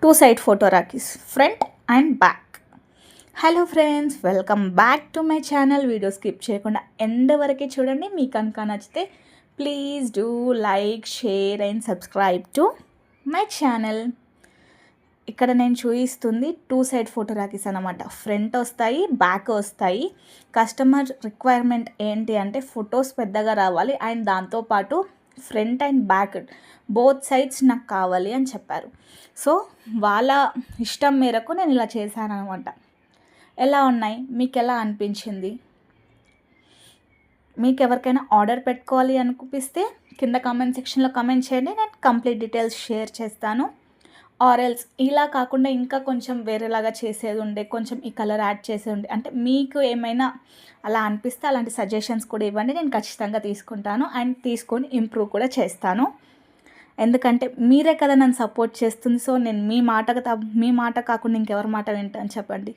Two side photo రాకీస్ front and back. Hello friends, welcome back to my channel. Video skip చేయకుండా end వరకు చూడండి. మీకు కనుక నచ్చితే please do like, share and subscribe to my channel. ఇక్కడ నేను చూపిస్తుంది టూ సైడ్ ఫోటో రాకీస్ అనమాట. ఫ్రంట్ వస్తాయి, బ్యాక్ వస్తాయి. కస్టమర్ రిక్వైర్మెంట్ ఏంటి అంటే ఫొటోస్ పెద్దగా రావాలి అండ్ దాంతోపాటు front and back both sides నాకు కావాలి అని చెప్పారు. సో వాళ్ళ ఇష్టం మేరకు నేను ఇలా చేశాను అనమాట. ఎలా ఉన్నాయి, మీకు ఎలా అనిపించింది? మీకు ఎవరికైనా ఆర్డర్ పెట్టుకోవాలి అనిపిస్తే కింద కామెంట్ సెక్షన్లో కామెంట్ చేయండి, నేను కంప్లీట్ డీటెయిల్స్ షేర్ చేస్తాను. ఆరెల్స్ ఇలా కాకుండా ఇంకా కొంచెం వేరేలాగా చేసేది ఉండే, కొంచెం ఈ కలర్ యాడ్ చేసేది ఉండే, అంటే మీకు ఏమైనా అలా అనిపిస్తే అలాంటి సజెషన్స్ కూడా ఇవ్వండి. నేను ఖచ్చితంగా తీసుకుంటాను అండ్ తీసుకొని ఇంప్రూవ్ కూడా చేస్తాను. ఎందుకంటే మీరే కదా నన్ను సపోర్ట్ చేస్తుంది. సో నేను మీ మాట కాకుండా ఇంకెవరి మాట వింటాను చెప్పండి.